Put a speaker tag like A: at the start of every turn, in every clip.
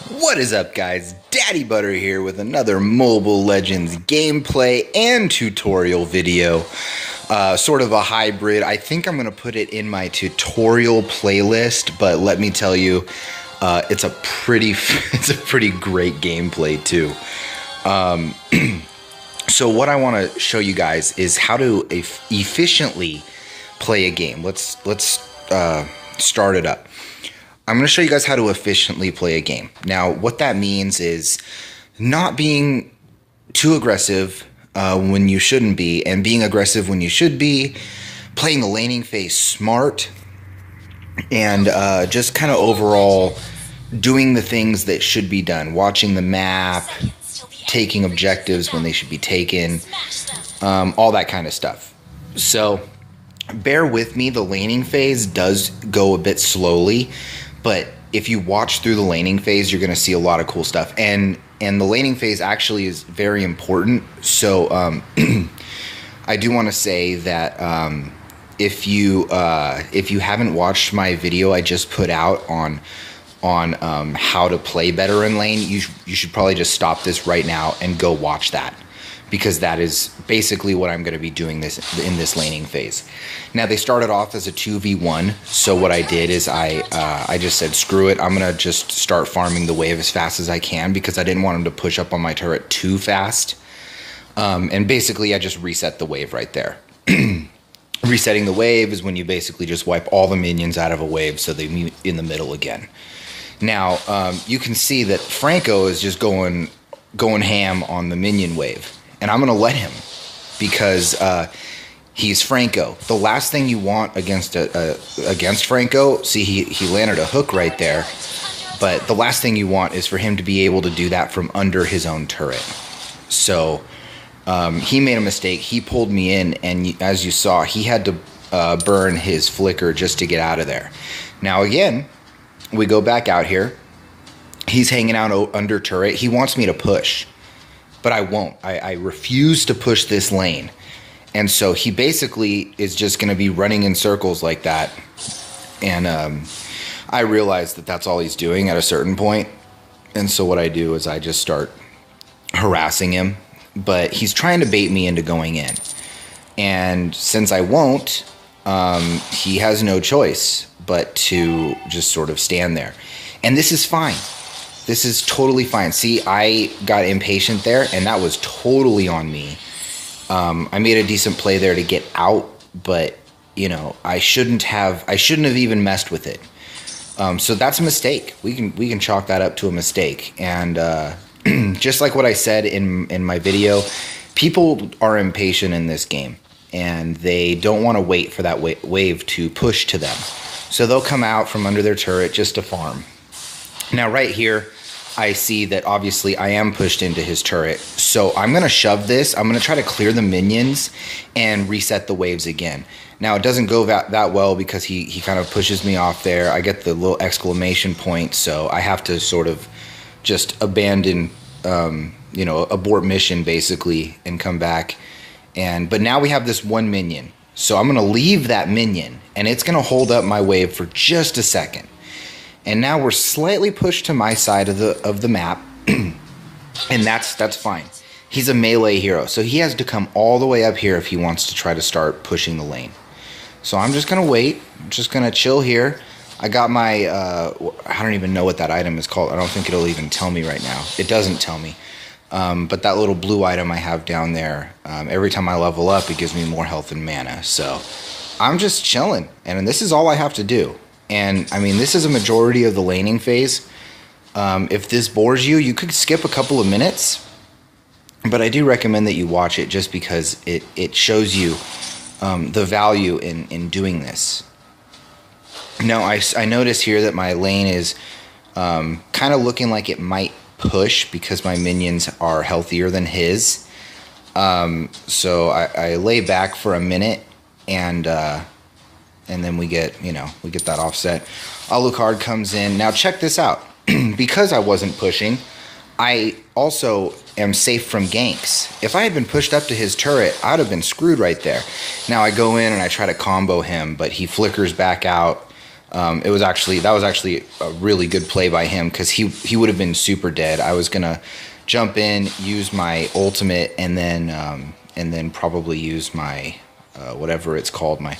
A: What is up, guys? Daddy Butter here with another Mobile Legends gameplay and tutorial video. Sort of a hybrid. I think I'm going to put it in my tutorial playlist, but let me tell you, it's a pretty great gameplay too. So what I want to show you guys is how to efficiently play a game. Let's start it up. I'm going to show you guys how to efficiently play a game. Now, what that means is not being too aggressive when you shouldn't be, and being aggressive when you should be, playing the laning phase smart, and just kind of overall doing the things that should be done, watching the map, taking objectives when they should be taken, all that kind of stuff. So bear with me, the laning phase does go a bit slowly, but if you watch through the laning phase, you're going to see a lot of cool stuff. And the laning phase actually is very important. So I do want to say that if you haven't watched my video I just put out on how to play better in lane, you should probably just stop this right now and go watch that, because that is basically what I'm going to be doing in this laning phase. Now, they started off as a 2v1, so what I did is I just said, screw it, I'm going to just start farming the wave as fast as I can, because I didn't want him to push up on my turret too fast. And basically, I just reset the wave right there. Resetting the wave is when you basically just wipe all the minions out of a wave so they meet in the middle again. Now, you can see that Franco is just going ham on the minion wave. And I'm going to let him, because he's Franco. The last thing you want against Franco, see, he landed a hook right there, but the last thing you want is for him to be able to do that from under his own turret. So he made a mistake. He pulled me in, and as you saw, he had to burn his flicker just to get out of there. Now, again, we go back out here. He's hanging out under turret. He wants me to push, but I won't. I refuse to push this lane. And so he basically is just going to be running in circles like that. And I realize that that's all he's doing at a certain point. And so what I do is I just start harassing him. But he's trying to bait me into going in. And since I won't, he has no choice but to just sort of stand there. And this is fine. This is totally fine. See, I got impatient there, and that was totally on me. I made a decent play there to get out, but you know, I shouldn't have even messed with it. So that's a mistake. We can chalk that up to a mistake. And just like what I said in my video, people are impatient in this game, and they don't want to wait for that wave to push to them. So they'll come out from under their turret just to farm. Now right here, I see that obviously I am pushed into his turret. So I'm going to shove this. I'm going to try to clear the minions and reset the waves again. Now it doesn't go that well, because he kind of pushes me off there. I get the little exclamation point, so I have to sort of just abandon, you know, abort mission basically, and come back. But now we have this one minion. So I'm going to leave that minion, and it's going to hold up my wave for just a second. And now we're slightly pushed to my side of the map, and that's fine. He's a melee hero, so he has to come all the way up here if he wants to try to start pushing the lane. So I'm just going to wait. I'm just going to chill here. I got my, I don't even know what that item is called. I don't think it'll even tell me right now. It doesn't tell me. But that little blue item I have down there, every time I level up, it gives me more health and mana. So I'm just chilling, and this is all I have to do. And I mean, this is a majority of the laning phase. If this bores you, you could skip a couple of minutes, but I do recommend that you watch it, just because it shows you the value in doing this. Now, I notice here that my lane is kind of looking like it might push, because my minions are healthier than his. So I lay back for a minute, and then we get that offset. Alucard comes in. Now check this out. Because I wasn't pushing, I also am safe from ganks. If I had been pushed up to his turret, I'd have been screwed right there. Now I go in and I try to combo him, but he flickers back out. That was actually a really good play by him, because he would have been super dead. I was gonna jump in, use my ultimate, and then probably use my whatever it's called, my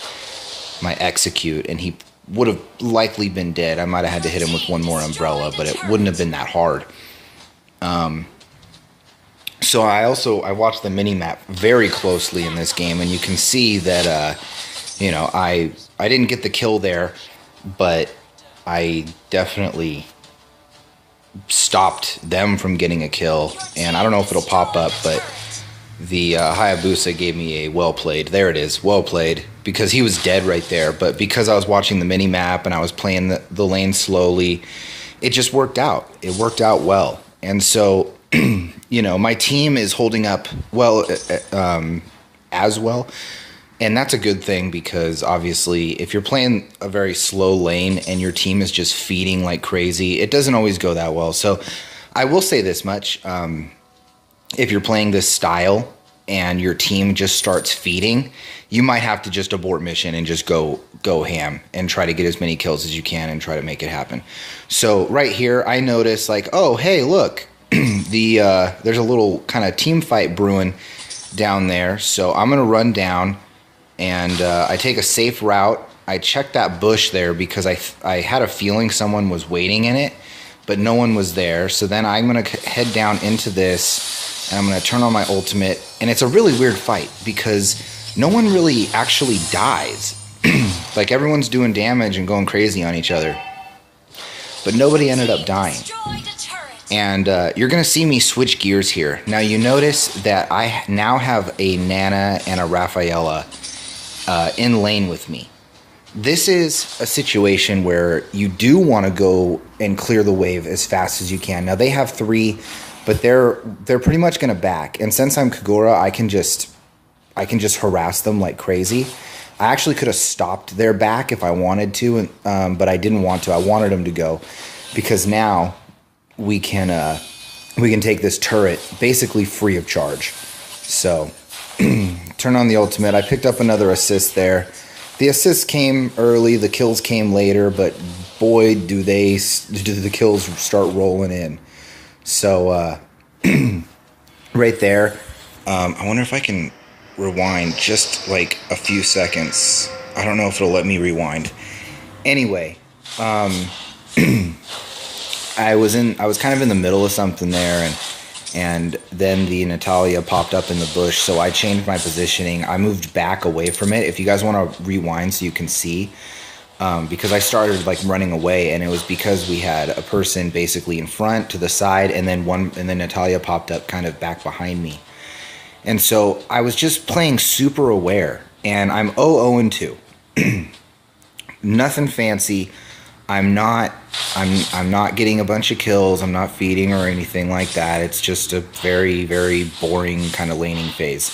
A: execute, and he would have likely been dead. I might have had to hit him with one more umbrella, but it wouldn't have been that hard. So I watched the mini map very closely in this game, and you can see that I didn't get the kill there, but I definitely stopped them from getting a kill. And I don't know if it'll pop up, but the Hayabusa gave me a well played. There it is, well played, because he was dead right there. But because I was watching the mini map and I was playing the lane slowly, it just worked out. It worked out well. And so, my team is holding up well, as well. And that's a good thing, because obviously if you're playing a very slow lane and your team is just feeding like crazy, it doesn't always go that well. So I will say this much. If you're playing this style and your team just starts feeding, you might have to just abort mission and just go ham and try to get as many kills as you can and try to make it happen. So right here, I notice like, oh, hey, look, there's a little kind of team fight brewing down there. So I'm going to run down, and I take a safe route. I check that bush there because I had a feeling someone was waiting in it, but no one was there. So then I'm going to head down into this, and I'm going to turn on my ultimate. And it's a really weird fight because no one really actually dies. Like, everyone's doing damage and going crazy on each other, but nobody ended up dying. And you're going to see me switch gears here. Now, you notice that I now have a Nana and a Rafaela in lane with me. This is a situation where you do want to go and clear the wave as fast as you can. Now, they have 3, but they're pretty much going to back. And since I'm Kagura, I can just harass them like crazy. I actually could have stopped their back if I wanted to, but I didn't want to. I wanted them to go, because now we can take this turret basically free of charge. So turn on the ultimate. I picked up another assist there. The assists came early, the kills came later, but boy, do the kills start rolling in. So right there, I wonder if I can rewind just like a few seconds. I don't know if it'll let me rewind. Anyway, I was kind of in the middle of something there, and then the Natalia popped up in the bush, so I changed my positioning. I moved back away from it. If you guys want to rewind so you can see, because I started like running away, and it was because we had a person basically in front, to the side, and then Natalia popped up kind of back behind me. And so I was just playing super aware, and I'm 0-2. Nothing fancy. I'm not getting a bunch of kills. I'm not feeding or anything like that. It's just a very, very boring kind of laning phase.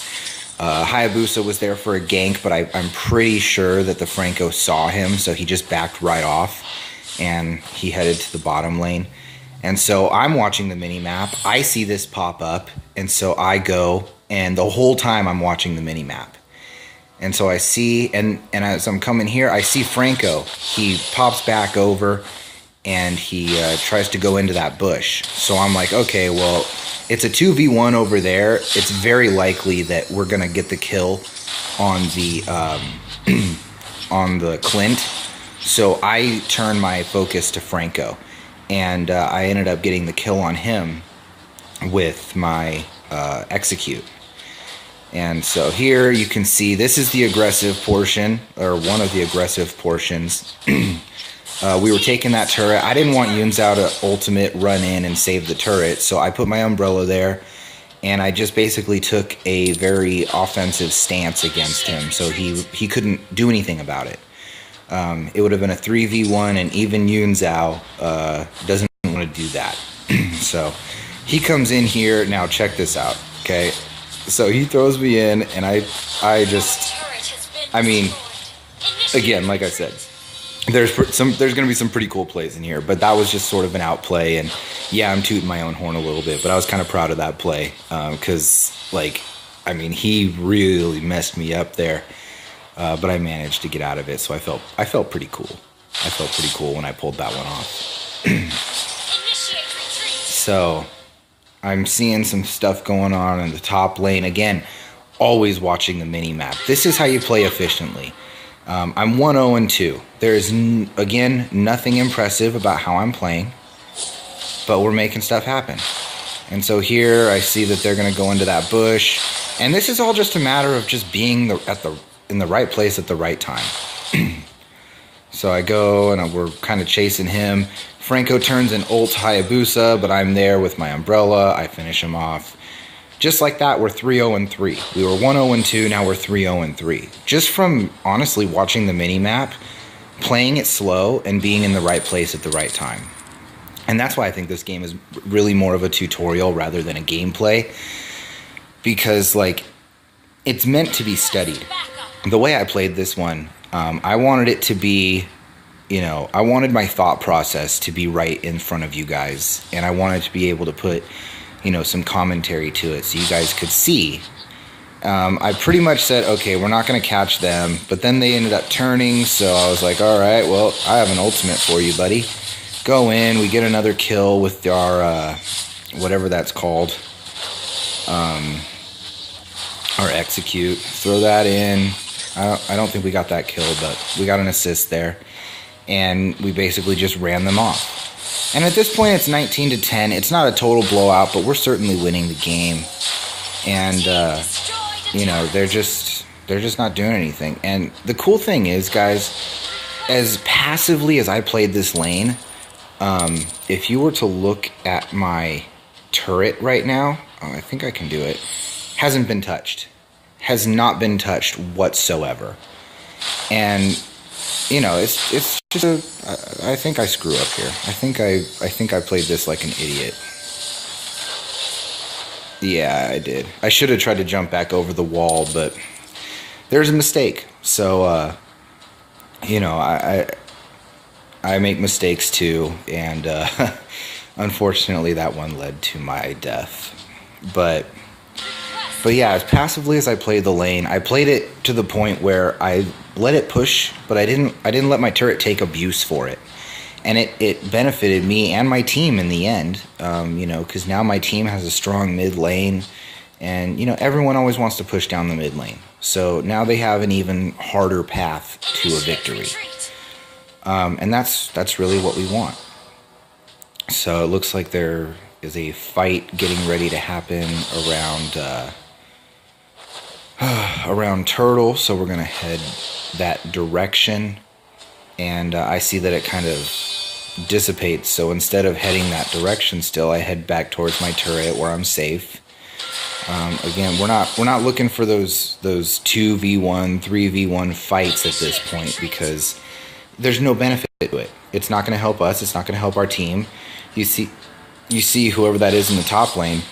A: Hayabusa was there for a gank, but I'm pretty sure that the Franco saw him, so he just backed right off, and he headed to the bottom lane. And so I'm watching the mini map. I see this pop up, and so I go, and the whole time I'm watching the mini map. And so I see, and as I'm coming here, I see Franco. He pops back over, and he tries to go into that bush. So I'm like, okay, well, it's a 2v1 over there. It's very likely that we're gonna get the kill on the on the Clint. So I turn my focus to Franco, and I ended up getting the kill on him with my execute. And so here you can see this is the aggressive portion, or one of the aggressive portions. We were taking that turret. I didn't want Yunzao to ultimate run in and save the turret, so I put my umbrella there, and I just basically took a very offensive stance against him, so he couldn't do anything about it. It would have been a 3v1, and even Yunzao doesn't want to do that. So he comes in here. Now check this out, okay? So he throws me in, and I mean, again, like I said, there's going to be some pretty cool plays in here, but that was just sort of an outplay. And yeah, I'm tooting my own horn a little bit, but I was kind of proud of that play, because, like, I mean, he really messed me up there, but I managed to get out of it, so I felt pretty cool. I felt pretty cool when I pulled that one off. So I'm seeing some stuff going on in the top lane. Again, always watching the mini map. This is how you play efficiently. I'm 1-0-2. There is, again, nothing impressive about how I'm playing, but we're making stuff happen. And so here I see that they're going to go into that bush. And this is all just a matter of just being in the right place at the right time. So I go and we're kind of chasing him. Franco turns an ult Hayabusa, but I'm there with my umbrella. I finish him off. Just like that, we're 3-0-3. We were 1-0-2, now we're 3-0-3. Just from, honestly, watching the mini-map, playing it slow, and being in the right place at the right time. And that's why I think this game is really more of a tutorial rather than a gameplay. Because, like, it's meant to be studied. The way I played this one, I wanted it to be, you know, I wanted my thought process to be right in front of you guys. And I wanted to be able to put, you know, some commentary to it so you guys could see. I pretty much said, okay, we're not going to catch them. But then they ended up turning, so I was like, all right, well, I have an ultimate for you, buddy. Go in, we get another kill with our, whatever that's called. Our execute. Throw that in. I don't think we got that kill, but we got an assist there. And we basically just ran them off. And at this point, it's 19-10. It's not a total blowout, but we're certainly winning the game. And, you know, they're just not doing anything. And the cool thing is, guys, as passively as I played this lane, if you were to look at my turret right now, I think I can do it, hasn't been touched. Has not been touched whatsoever. And, you know, it's just I think I screw up here. I think I played this like an idiot. Yeah, I did. I should have tried to jump back over the wall, but there's a mistake. So, you know, I make mistakes too, and unfortunately that one led to my death. But yeah, as passively as I played the lane, I played it to the point where I let it push, but I didn't let my turret take abuse for it. And it benefited me and my team in the end, you know, because now my team has a strong mid lane, and, you know, everyone always wants to push down the mid lane. So now they have an even harder path to a victory. And that's really what we want. So it looks like there is a fight getting ready to happen around Turtle, so we're going to head that direction. And I see that it kind of dissipates, so instead of heading that direction still, I head back towards my turret where I'm safe. Again, we're not looking for those 2v1, 3v1 fights at this point, because there's no benefit to it. It's not going to help us. It's not going to help our team. You see whoever that is in the top lane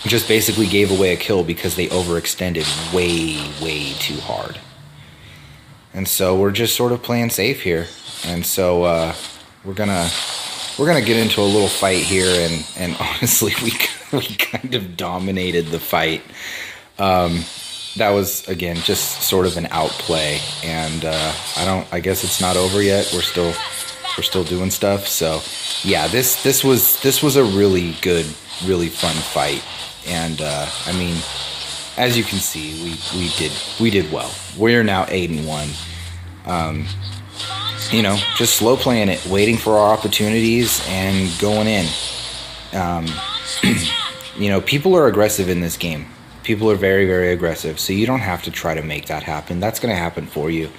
A: just basically gave away a kill because they overextended way too hard. And so we're just sort of playing safe here. And so we're gonna get into a little fight here, and honestly, we kind of dominated the fight. That was, again, just sort of an outplay, and I guess it's not over yet. We're still doing stuff. So yeah, this was a really good, really fun fight. And I mean, as you can see, we did well. We're now 8-1. You know, just slow playing it, waiting for our opportunities and going in. You know, people are aggressive in this game. People are very aggressive, so you don't have to try to make that happen. That's going to happen for you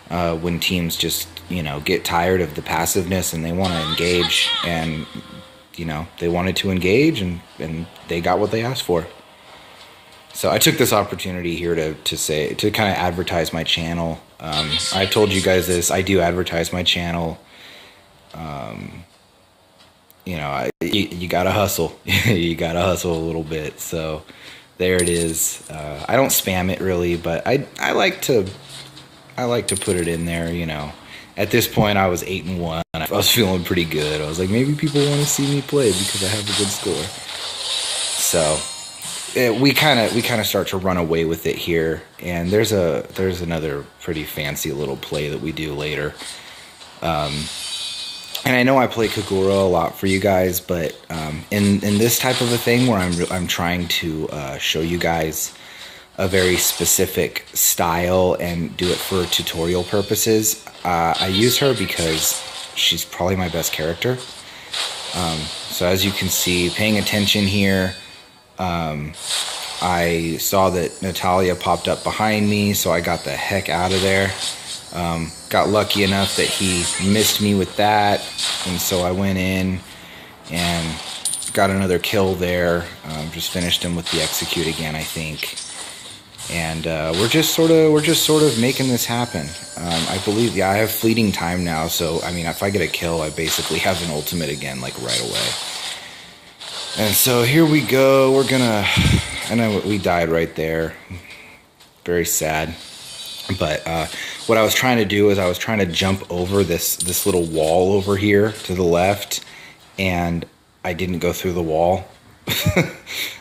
A: when teams just, you know, get tired of the passiveness and they want to engage. And, you know, they wanted to engage, and they got what they asked for. So I took this opportunity here to kind of advertise my channel. I told you guys this. I do advertise my channel. You know, you gotta hustle. You gotta hustle a little bit. So there it is. I don't spam it really, but I like to put it in there. You know, at this point I was 8-1. I was feeling pretty good. I was like, maybe people want to see me play because I have a good score. So we kind of start to run away with it here, and there's another pretty fancy little play that we do later. And I know I play Kagura a lot for you guys, but in this type of a thing where I'm trying to show you guys a very specific style and do it for tutorial purposes, I use her because she's probably my best character. So as you can see, paying attention here, I saw that Natalia popped up behind me, so I got the heck out of there. Got lucky enough that he missed me with that, and so I went in and got another kill there. Just finished him with the execute again, I think. And we're just sort of making this happen. I believe, yeah, I have fleeting time now, so I mean, if I get a kill, I basically have an ultimate again, like right away. And so here we go. We're gonna, and we died right there. Very sad. But what I was trying to do is I was trying to jump over this little wall over here to the left, and I didn't go through the wall.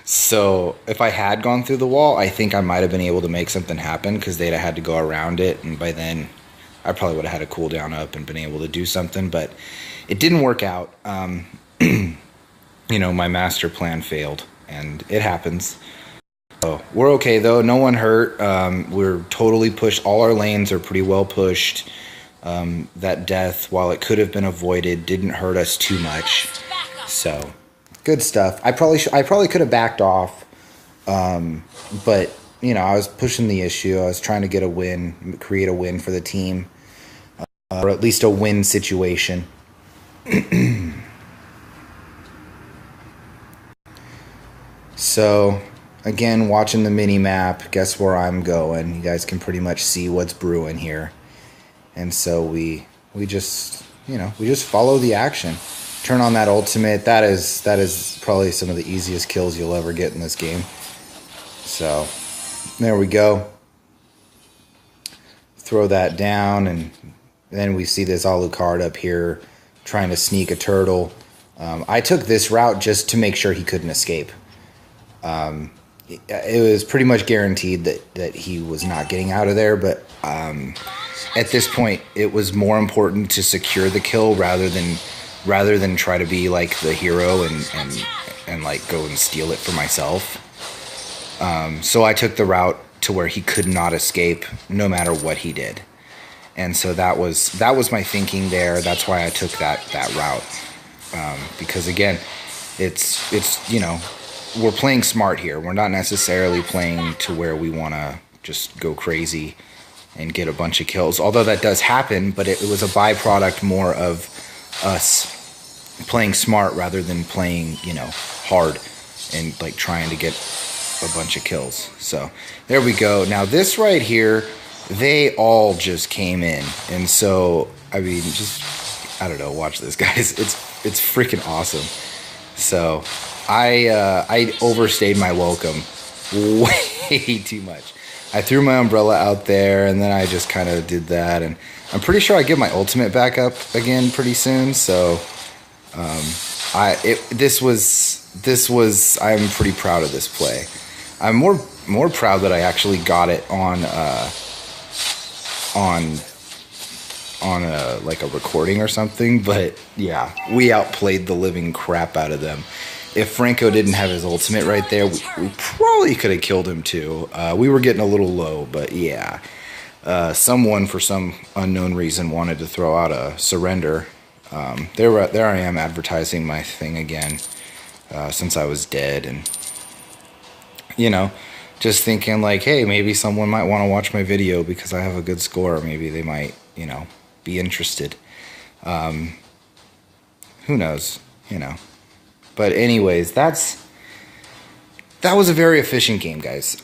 A: So if I had gone through the wall, I think I might have been able to make something happen, because they'd have had to go around it, and by then I probably would have had a cooldown up and been able to do something, but it didn't work out. You know, my master plan failed, and it happens. So we're okay though, no one hurt. We're totally pushed. All our lanes are pretty well pushed. That death, while it could have been avoided, didn't hurt us too much. So good stuff. I probably could have backed off, but you know, I was pushing the issue. I was trying to get a win, create a win for the team, or at least a win situation. So again, watching the mini map, guess where I'm going? You guys can pretty much see what's brewing here. And so we just, you know, we just follow the action. Turn on that ultimate. That is probably some of the easiest kills you'll ever get in this game. So there we go. Throw that down, and then we see this Alucard up here trying to sneak a turtle. I took this route just to make sure he couldn't escape. It was pretty much guaranteed that he was not getting out of there, but at this point it was more important to secure the kill rather than try to be like the hero and like go and steal it for myself. So I took the route to where he could not escape no matter what he did, and so that was my thinking there. That's why I took that route, because again, it's you know, we're playing smart here. We're not necessarily playing to where we want to just go crazy and get a bunch of kills. Although that does happen, but it was a byproduct more of us playing smart rather than playing, you know, hard and like trying to get a bunch of kills. So there we go. Now this right here, they all just came in. And so, I mean, just, I don't know, watch this, guys. It's freaking awesome. So I overstayed my welcome way too much. I threw my umbrella out there, and then I just kind of did that, and I'm pretty sure I get my ultimate back up again pretty soon. So this was I'm pretty proud of this play. I'm more proud that I actually got it on like a recording or something. But yeah, we outplayed the living crap out of them. If Franco didn't have his ultimate right there, we probably could have killed him too. We were getting a little low, but yeah. Someone, for some unknown reason, wanted to throw out a surrender. There I am advertising my thing again, since I was dead. And, you know, just thinking like, hey, maybe someone might want to watch my video because I have a good score. Maybe they might, you know, be interested. Who knows, you know. But anyways, that was a very efficient game, guys.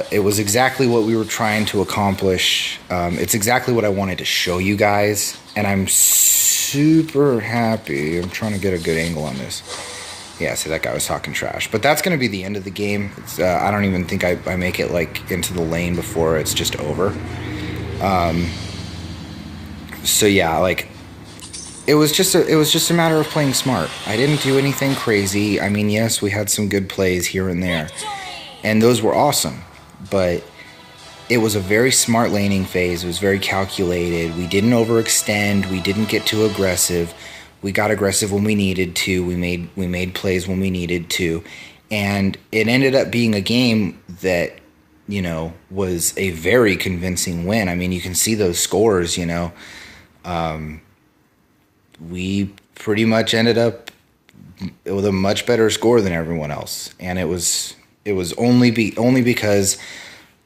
A: It was exactly what we were trying to accomplish. It's exactly what I wanted to show you guys, and I'm super happy. I'm trying to get a good angle on this. Yeah, see, that guy was talking trash. But that's going to be the end of the game. I don't even think I make it like into the lane before it's just over. So yeah, like, it was just a matter of playing smart. I didn't do anything crazy. I mean, yes, we had some good plays here and there, and those were awesome. But it was a very smart laning phase. It was very calculated. We didn't overextend. We didn't get too aggressive. We got aggressive when we needed to. We made plays when we needed to, and it ended up being a game that, you know, was a very convincing win. I mean, you can see those scores. You know, we pretty much ended up with a much better score than everyone else, and it was only because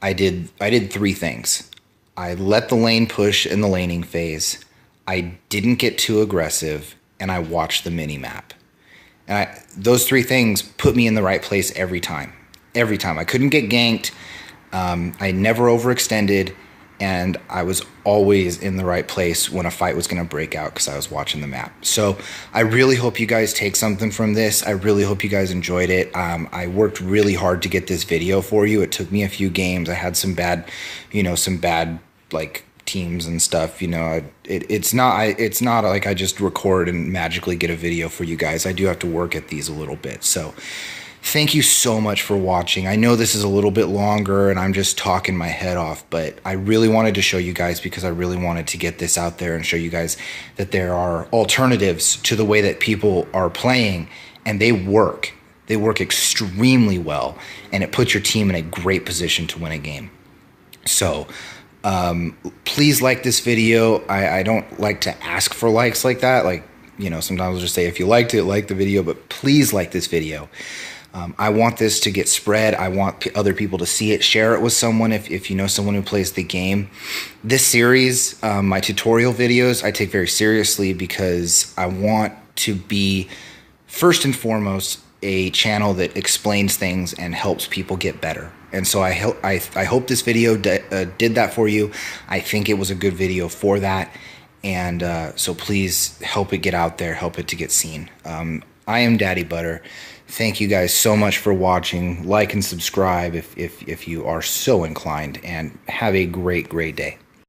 A: I did three things. I let the lane push in the laning phase. I didn't get too aggressive, and I watched the mini map. And those three things put me in the right place every time. Every time. I couldn't get ganked. I never overextended, and I was always in the right place when a fight was going to break out because I was watching the map. So I really hope you guys take something from this. I really hope you guys enjoyed it. I worked really hard to get this video for you. It took me a few games. I had some bad like teams and stuff. You know, it's not like I just record and magically get a video for you guys. I do have to work at these a little bit. So thank you so much for watching. I know this is a little bit longer and I'm just talking my head off, but I really wanted to show you guys because I really wanted to get this out there and show you guys that there are alternatives to the way that people are playing, and they work. They work extremely well, and it puts your team in a great position to win a game. So please like this video. I don't like to ask for likes like that. Like, you know, sometimes I'll just say, if you liked it, like the video, but please like this video. I want this to get spread. I want other people to see it. Share it with someone if you know someone who plays the game. This series, my tutorial videos, I take very seriously because I want to be, first and foremost, a channel that explains things and helps people get better. And so I hope this video did that for you. I think it was a good video for that. And so please help it get out there, help it to get seen. I am Daddy Butter. Thank you guys so much for watching. Like and subscribe if you are so inclined, and have a great day.